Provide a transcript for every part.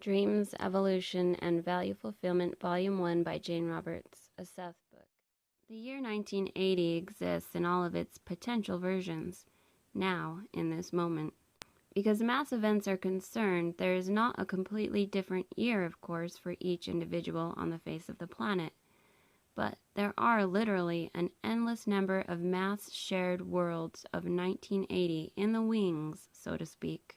Dreams, Evolution, and Value Fulfillment, Volume 1 by Jane Roberts, a Seth book. The year 1980 exists in all of its potential versions, now, in this moment. Because mass events are concerned, there is not a completely different year, of course, for each individual on the face of the planet. But there are literally an endless number of mass-shared worlds of 1980 in the wings, so to speak.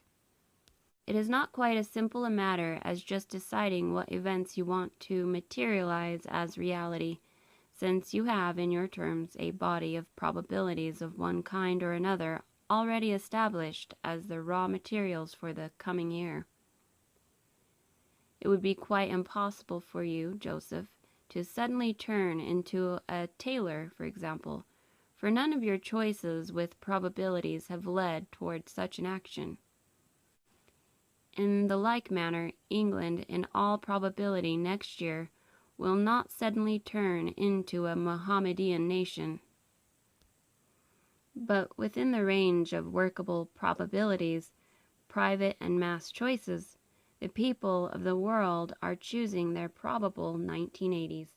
It is not quite as simple a matter as just deciding what events you want to materialize as reality, since you have in your terms a body of probabilities of one kind or another already established as the raw materials for the coming year. It would be quite impossible for you, Joseph, to suddenly turn into a tailor, for example, for none of your choices with probabilities have led toward such an action. In the like manner, England, in all probability next year, will not suddenly turn into a Mohammedan nation. But within the range of workable probabilities, private and mass choices, the people of the world are choosing their probable 1980s.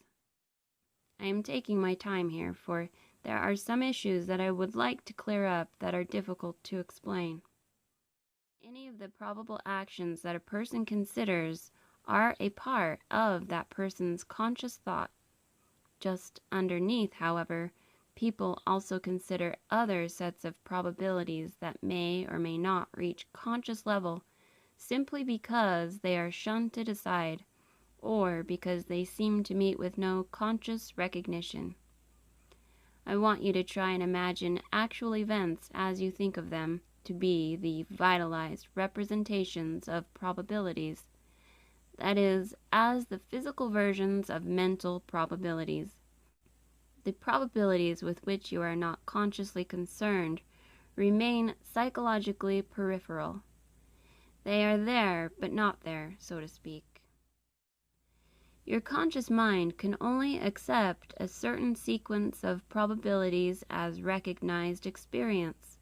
I am taking my time here, for there are some issues that I would like to clear up that are difficult to explain. Any of the probable actions that a person considers are a part of that person's conscious thought. Just underneath, however, people also consider other sets of probabilities that may or may not reach conscious level simply because they are shunted aside, or because they seem to meet with no conscious recognition. I want you to try and imagine actual events as you think of them to be the vitalized representations of probabilities, that is, as the physical versions of mental probabilities. The probabilities with which you are not consciously concerned remain psychologically peripheral. They are there, but not there, so to speak. Your conscious mind can only accept a certain sequence of probabilities as recognized experience.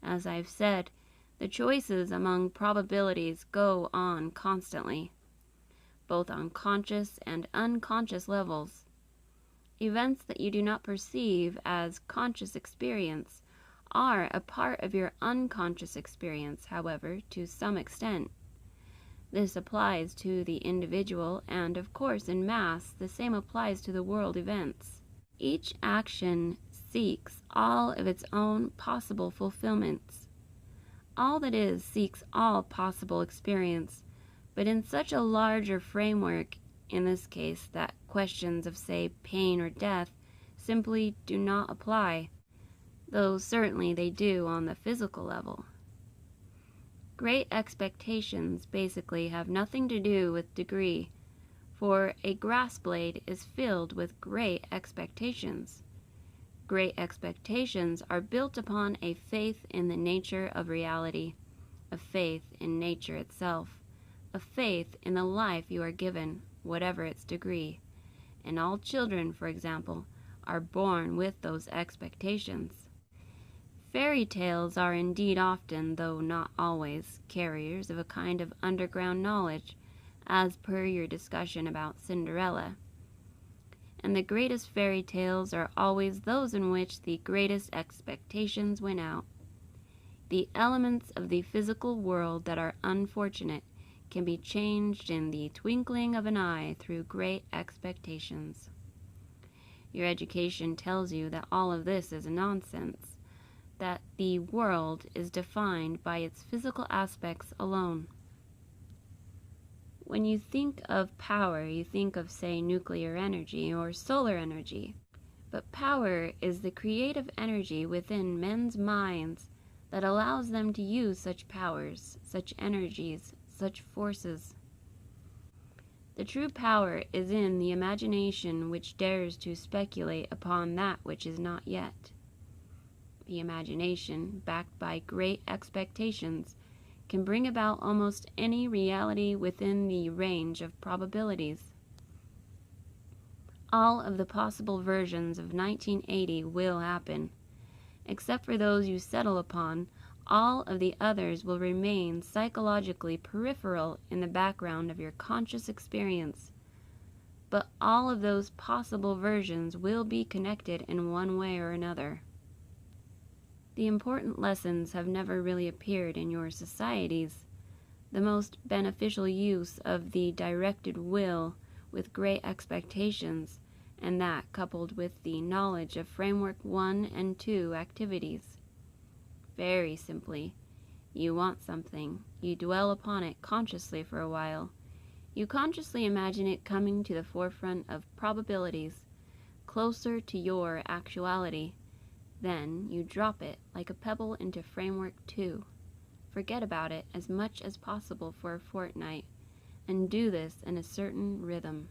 As I've said, the choices among probabilities go on constantly, both on conscious and unconscious levels. Events that you do not perceive as conscious experience are a part of your unconscious experience, however, to some extent. This applies to the individual, and of course in mass the same applies to the world events. Each action seeks all of its own possible fulfillments. All that is seeks all possible experience, but in such a larger framework, in this case, that questions of, say, pain or death simply do not apply, though certainly they do on the physical level. Great expectations basically have nothing to do with degree, for a grass blade is filled with great expectations. Great expectations are built upon a faith in the nature of reality, a faith in nature itself, a faith in the life you are given, whatever its degree. And all children, for example, are born with those expectations. Fairy tales are indeed often, though not always, carriers of a kind of underground knowledge, as per your discussion about Cinderella. And the greatest fairy tales are always those in which the greatest expectations win out. The elements of the physical world that are unfortunate can be changed in the twinkling of an eye through great expectations. Your education tells you that all of this is nonsense, that the world is defined by its physical aspects alone. When you think of power, you think of, say, nuclear energy or solar energy. But power is the creative energy within men's minds that allows them to use such powers, such energies, such forces. The true power is in the imagination which dares to speculate upon that which is not yet. The imagination, backed by great expectations, can bring about almost any reality within the range of probabilities. All of the possible versions of 1980 will happen. Except for those you settle upon, All of the others will remain psychologically peripheral in the background of your conscious experience. But all of those possible versions will be connected in one way or another. The important lessons have never really appeared in your societies. The most beneficial use of the directed will with great expectations, and that coupled with the knowledge of Framework 1 and 2 activities. Very simply, you want something, you dwell upon it consciously for a while. You consciously imagine it coming to the forefront of probabilities, closer to your actuality. Then you drop it like a pebble into Framework 2. Forget about it as much as possible for a fortnight, and do this in a certain rhythm.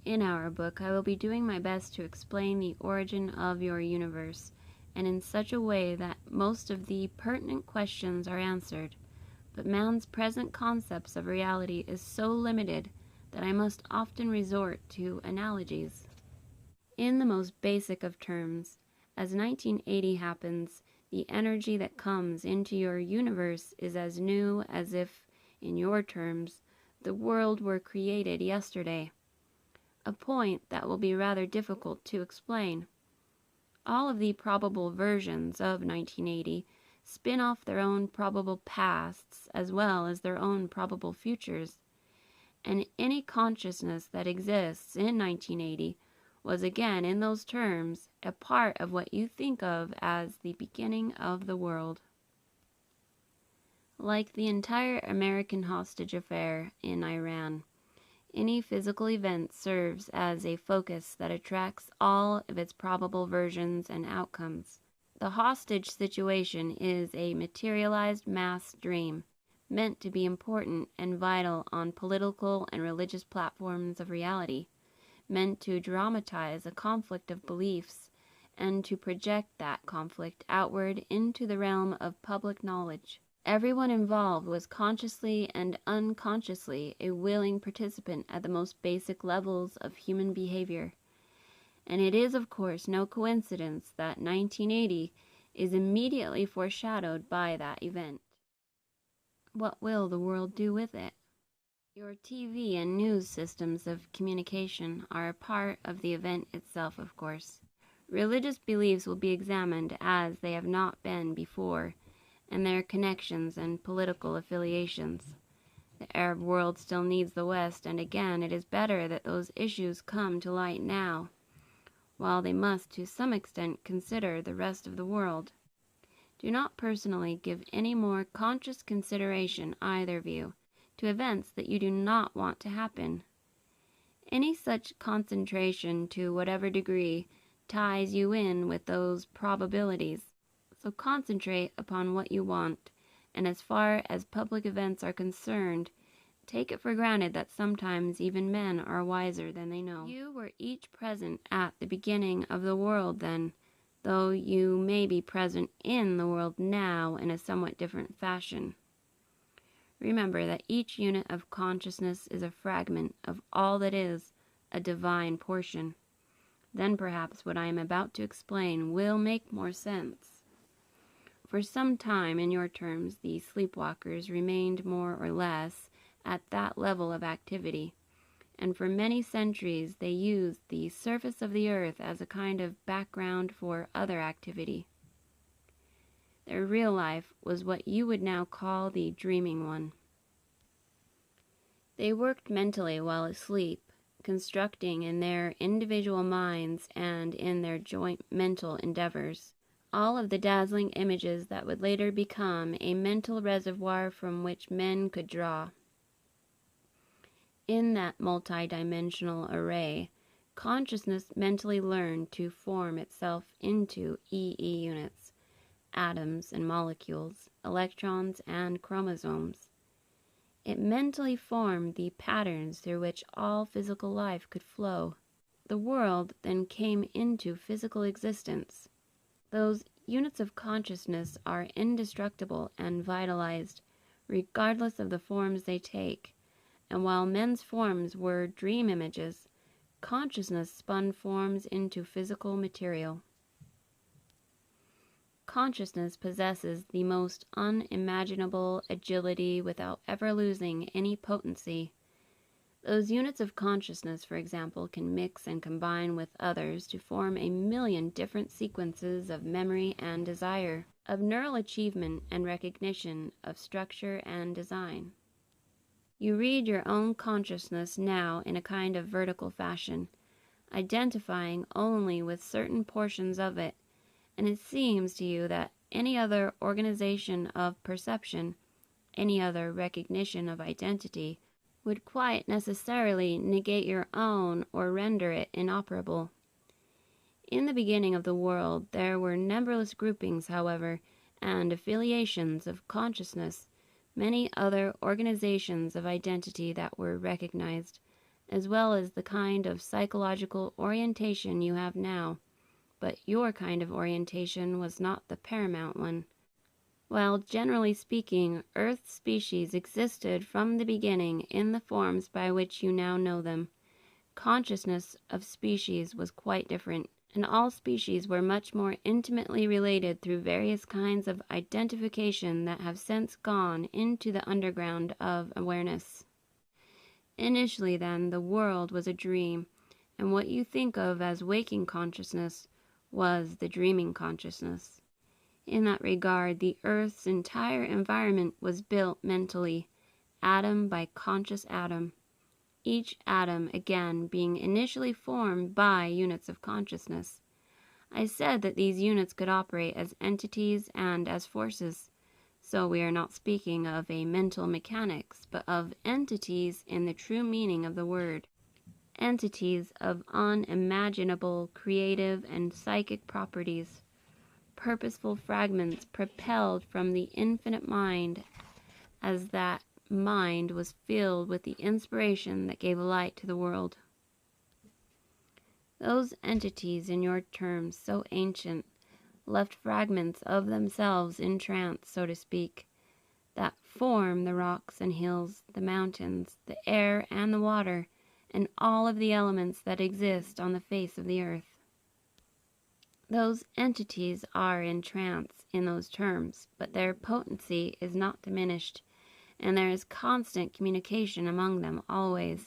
In our book, I will be doing my best to explain the origin of your universe, and in such a way that most of the pertinent questions are answered. But man's present concepts of reality is so limited that I must often resort to analogies. In the most basic of terms, as 1980 happens, the energy that comes into your universe is as new as if, in your terms, the world were created yesterday. A point that will be rather difficult to explain. All of the probable versions of 1980 spin off their own probable pasts as well as their own probable futures, and any consciousness that exists in 1980 was again, in those terms, a part of what you think of as the beginning of the world. Like the entire American hostage affair in Iran, any physical event serves as a focus that attracts all of its probable versions and outcomes. The hostage situation is a materialized mass dream, meant to be important and vital on political and religious platforms of reality, meant to dramatize a conflict of beliefs and to project that conflict outward into the realm of public knowledge. Everyone involved was consciously and unconsciously a willing participant at the most basic levels of human behavior. And it is, of course, no coincidence that 1980 is immediately foreshadowed by that event. What will the world do with it? Your TV and news systems of communication are a part of the event itself, of course. Religious beliefs will be examined as they have not been before, and their connections and political affiliations. The Arab world still needs the West, and again it is better that those issues come to light now, while they must to some extent consider the rest of the world. Do not personally give any more conscious consideration, either of you, to events that you do not want to happen. Any such concentration, to whatever degree, ties you in with those probabilities. So concentrate upon what you want, and as far as public events are concerned, take it for granted that sometimes even men are wiser than they know. You were each present at the beginning of the world then, though you may be present in the world now in a somewhat different fashion. Remember that each unit of consciousness is a fragment of all that is a divine portion. Then perhaps what I am about to explain will make more sense. For some time, in your terms, the sleepwalkers remained more or less at that level of activity, and for many centuries they used the surface of the earth as a kind of background for other activity. Their real life was what you would now call the dreaming one. They worked mentally while asleep, constructing in their individual minds and in their joint mental endeavors all of the dazzling images that would later become a mental reservoir from which men could draw. In that multi-dimensional array, consciousness mentally learned to form itself into EE units, atoms and molecules, electrons and chromosomes. It mentally formed the patterns through which all physical life could flow. The world then came into physical existence. Those units of consciousness are indestructible and vitalized, regardless of the forms they take, and while men's forms were dream images, consciousness spun forms into physical material. Consciousness possesses the most unimaginable agility without ever losing any potency. Those units of consciousness, for example, can mix and combine with others to form a million different sequences of memory and desire, of neural achievement and recognition, of structure and design. You read your own consciousness now in a kind of vertical fashion, identifying only with certain portions of it, and it seems to you that any other organization of perception, any other recognition of identity, would quite necessarily negate your own or render it inoperable. In the beginning of the world there were numberless groupings, however, and affiliations of consciousness, many other organizations of identity that were recognized, as well as the kind of psychological orientation you have now, but your kind of orientation was not the paramount one. While, generally speaking, Earth's species existed from the beginning in the forms by which you now know them, consciousness of species was quite different, and all species were much more intimately related through various kinds of identification that have since gone into the underground of awareness. Initially, then, the world was a dream, and what you think of as waking consciousness was the dreaming consciousness. In that regard, the Earth's entire environment was built mentally, atom by conscious atom, each atom, again, being initially formed by units of consciousness. I said that these units could operate as entities and as forces, so we are not speaking of a mental mechanics, but of entities in the true meaning of the word, entities of unimaginable creative and psychic properties, purposeful fragments propelled from the infinite mind, as that mind was filled with the inspiration that gave light to the world. Those entities, in your terms so ancient, left fragments of themselves in trance, so to speak, that form the rocks and hills, the mountains, the air and the water, and all of the elements that exist on the face of the earth. Those entities are in trance in those terms, but their potency is not diminished, and there is constant communication among them always.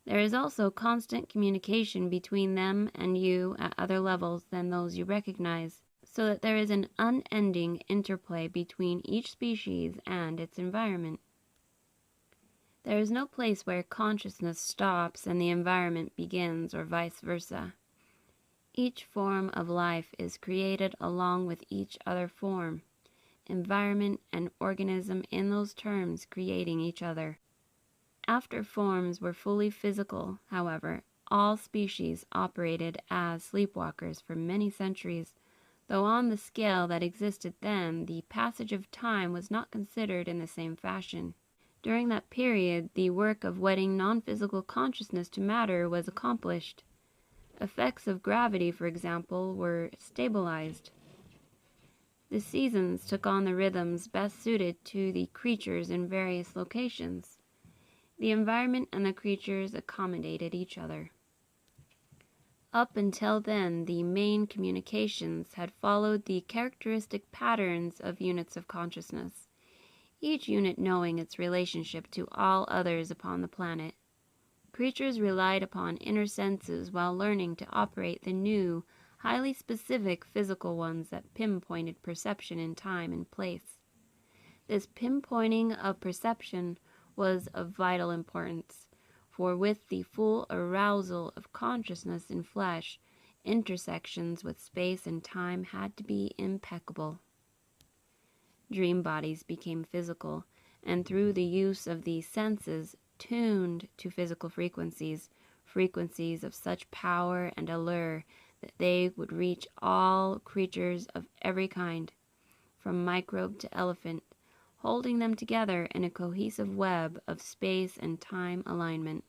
There is also constant communication between them and you at other levels than those you recognize, so that there is an unending interplay between each species and its environment. There is no place where consciousness stops and the environment begins, or vice versa. Each form of life is created along with each other form, environment and organism in those terms creating each other. After forms were fully physical, however, all species operated as sleepwalkers for many centuries, though on the scale that existed then, the passage of time was not considered in the same fashion. During that period, the work of wedding non-physical consciousness to matter was accomplished. Effects of gravity, for example, were stabilized. The seasons took on the rhythms best suited to the creatures in various locations. The environment and the creatures accommodated each other. Up until then, the main communications had followed the characteristic patterns of units of consciousness, each unit knowing its relationship to all others upon the planet. Creatures relied upon inner senses while learning to operate the new, highly specific physical ones that pinpointed perception in time and place. This pinpointing of perception was of vital importance, for with the full arousal of consciousness in flesh, intersections with space and time had to be impeccable. Dream bodies became physical, and through the use of the senses, tuned to physical frequencies, frequencies of such power and allure that they would reach all creatures of every kind, from microbe to elephant, holding them together in a cohesive web of space and time alignment.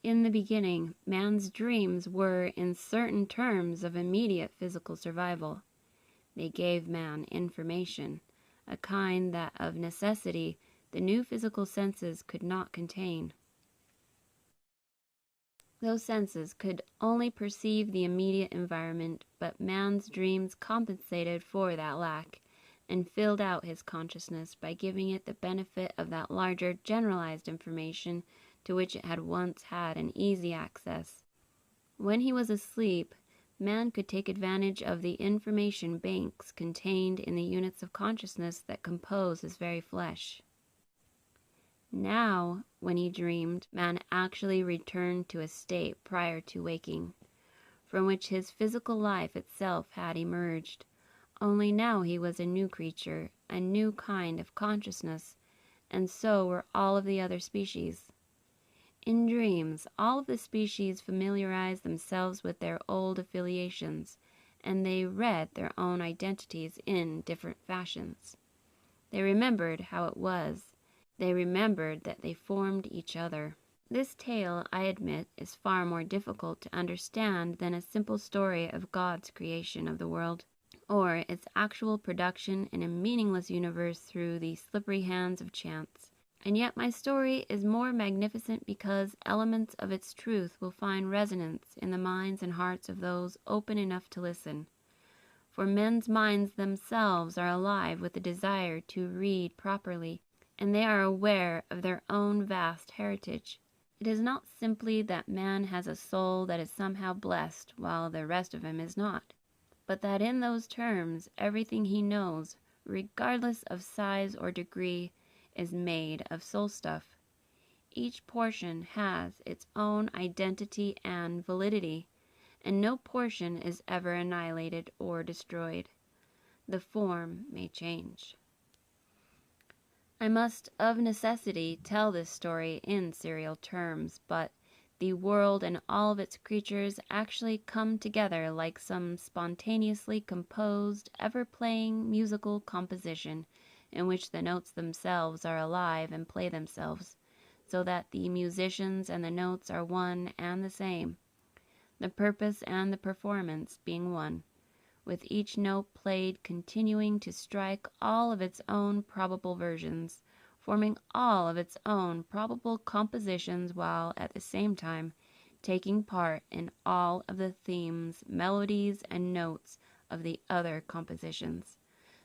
In the beginning, man's dreams were in certain terms of immediate physical survival. They gave man information, a kind that of necessity the new physical senses could not contain. Those senses could only perceive the immediate environment, but man's dreams compensated for that lack and filled out his consciousness by giving it the benefit of that larger generalized information to which it had once had an easy access. When he was asleep, man could take advantage of the information banks contained in the units of consciousness that compose his very flesh. Now, when he dreamed, man actually returned to a state prior to waking, from which his physical life itself had emerged. Only now he was a new creature, a new kind of consciousness, and so were all of the other species. In dreams, all of the species familiarized themselves with their old affiliations, and they read their own identities in different fashions. They remembered how it was. They remembered that they formed each other. This tale, I admit, is far more difficult to understand than a simple story of God's creation of the world, or its actual production in a meaningless universe through the slippery hands of chance. And yet my story is more magnificent because elements of its truth will find resonance in the minds and hearts of those open enough to listen. For men's minds themselves are alive with the desire to read properly, and they are aware of their own vast heritage. It is not simply that man has a soul that is somehow blessed while the rest of him is not, but that in those terms everything he knows, regardless of size or degree, is made of soul stuff. Each portion has its own identity and validity, and no portion is ever annihilated or destroyed. The form may change. I must of necessity tell this story in serial terms, but the world and all of its creatures actually come together like some spontaneously composed, ever-playing musical composition in which the notes themselves are alive and play themselves, so that the musicians and the notes are one and the same, the purpose and the performance being one, with each note played continuing to strike all of its own probable versions, forming all of its own probable compositions while at the same time taking part in all of the themes, melodies, and notes of the other compositions,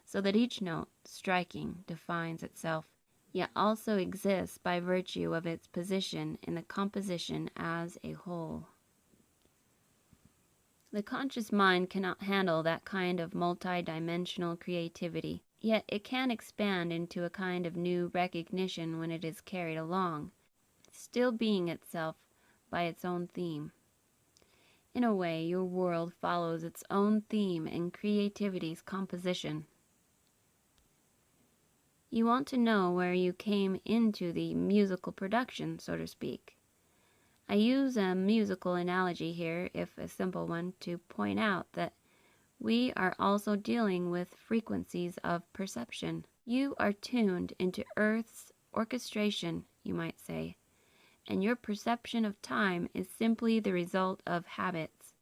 so that each note, striking, defines itself, yet also exists by virtue of its position in the composition as a whole. The conscious mind cannot handle that kind of multi-dimensional creativity, yet it can expand into a kind of new recognition when it is carried along, still being itself by its own theme. In a way, your world follows its own theme in creativity's composition. You want to know where you came into the musical production, so to speak. I use a musical analogy here, if a simple one, to point out that we are also dealing with frequencies of perception. You are tuned into Earth's orchestration, you might say, and your perception of time is simply the result of habits.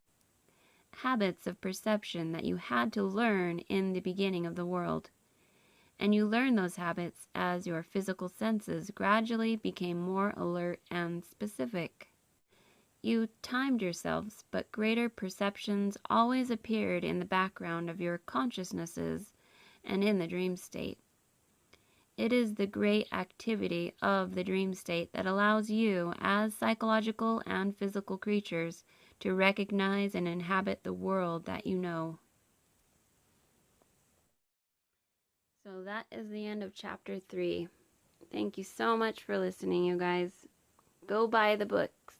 Habits of perception that you had to learn in the beginning of the world. And you learn those habits as your physical senses gradually became more alert and specific. You timed yourselves, but greater perceptions always appeared in the background of your consciousnesses and in the dream state. It is the great activity of the dream state that allows you, as psychological and physical creatures, to recognize and inhabit the world that you know. So that is the end of chapter 3. Thank you so much for listening, you guys. Go buy the books.